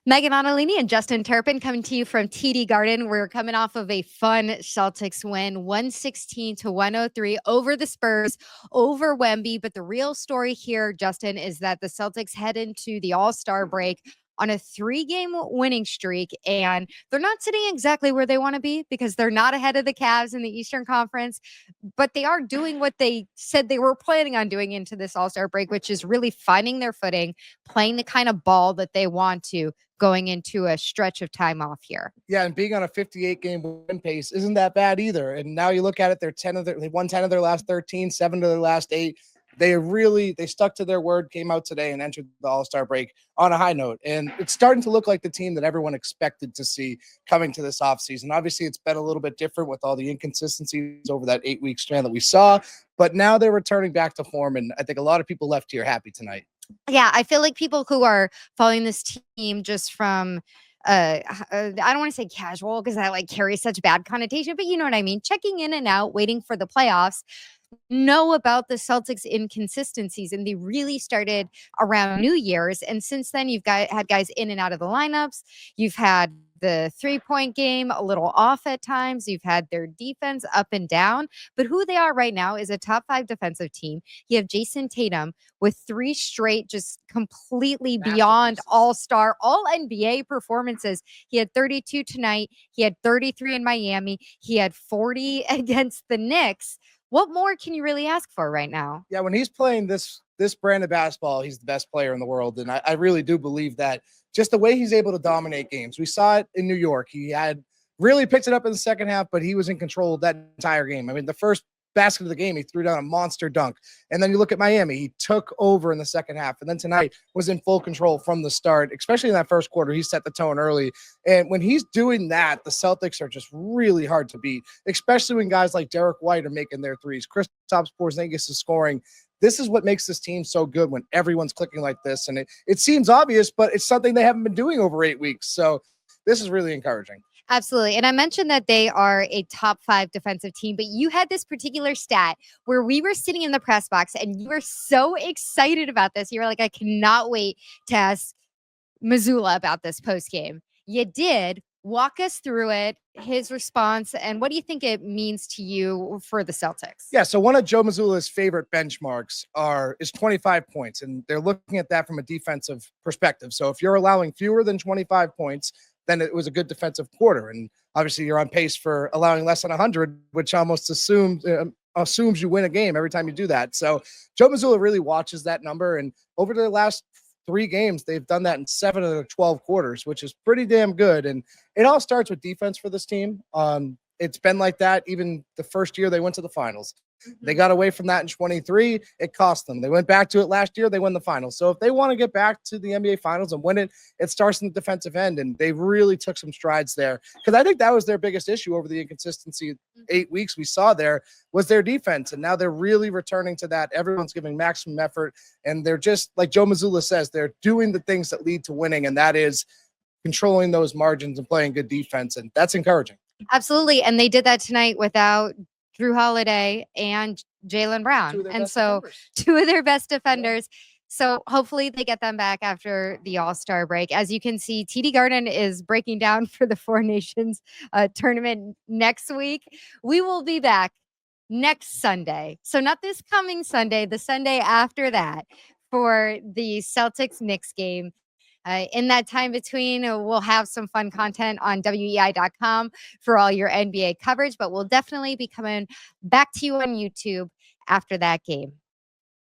Meghan Ottolini and Justin Turpin coming to you from TD Garden. We're coming off of a fun Celtics win, 116-103 over the Spurs, over Wemby. But the real story here, Justin, is that the Celtics head into the All-Star break on a 3-game winning streak, and they're not sitting exactly where they want to be because they're not ahead of the Cavs in the Eastern Conference, but they are doing what they said they were planning on doing into this All-Star break, which is really finding their footing, playing the kind of ball that they want to going into a stretch of time off here. Yeah, and being on a 58-game win pace isn't that bad either. And now you look at it, they won 10 of their last 13, 7 of their last 8. They stuck to their word, came out today and entered the All-Star break on a high note. And it's starting to look like the team that everyone expected to see coming to this offseason. Obviously, it's been a little bit different with all the inconsistencies over that 8-week span that we saw, but now they're returning back to form. And I think a lot of people left here happy tonight. Yeah, I feel like people who are following this team just from I don't want to say casual because that like carries such bad connotation, but you know what I mean, checking in and out, waiting for the playoffs, know about the Celtics inconsistencies, and they really started around New Year's. And since then, had guys in and out of the lineups. You've had the 3-point game a little off at times. You've had their defense up and down. But who they are right now is a top 5 defensive team. You have Jason Tatum with 3 straight, just completely beyond all-star, all-NBA performances. He had 32 tonight. He had 33 in Miami. He had 40 against the Knicks. What more can you really ask for right now? Yeah, when he's playing this brand of basketball, he's the best player in the world. And I really do believe that just the way he's able to dominate games. We saw it in New York. He had really picked it up in the second half, but he was in control of that entire game. I mean, the first basket of the game, he threw down a monster dunk. And then you look at Miami, he took over in the second half. And then tonight was in full control from the start, especially in that first quarter. He set the tone early. And when he's doing that, the Celtics are just really hard to beat, especially when guys like Derek White are making their threes. Kristaps Porzingis is scoring. This is what makes this team so good when everyone's clicking like this. And it seems obvious, but it's something they haven't been doing over 8 weeks. So this is really encouraging. Absolutely. And I mentioned that they are a top 5 defensive team, but you had this particular stat where we were sitting in the press box and you were so excited about this. You were like, I cannot wait to ask Mazzulla about this post game. You did. Walk us through it, his response, and what do you think it means to you for the Celtics? Yeah, so one of Joe Mazzulla's favorite benchmarks is 25 points, and they're looking at that from a defensive perspective. So if you're allowing fewer than 25 points, then it was a good defensive quarter. And obviously you're on pace for allowing less than 100, which almost assumes you win a game every time you do that. So Joe Mazzulla really watches that number. And over the last 3 games, they've done that in 7 of the 12 quarters, which is pretty damn good. And it all starts with defense for this team. It's been like that even the first year they went to the finals. They got away from that in 23. It cost them. They went back to it last year. They won the finals. So if they want to get back to the NBA finals and win it, it starts in the defensive end. And they really took some strides there because I think that was their biggest issue over the inconsistency 8 weeks we saw there was their defense. And now they're really returning to that. Everyone's giving maximum effort. And they're just like Joe Mazzulla says, they're doing the things that lead to winning. And that is controlling those margins and playing good defense. And that's encouraging. Absolutely. And they did that tonight without Drew Holiday and Jaylen Brown. And so 2 of their best defenders. So hopefully they get them back after the All-Star break. As you can see, TD Garden is breaking down for the 4 Nations tournament next week. We will be back next Sunday. So not this coming Sunday, the Sunday after that for the Celtics-Knicks game. In that time between, we'll have some fun content on weei.com for all your NBA coverage, but we'll definitely be coming back to you on YouTube after that game.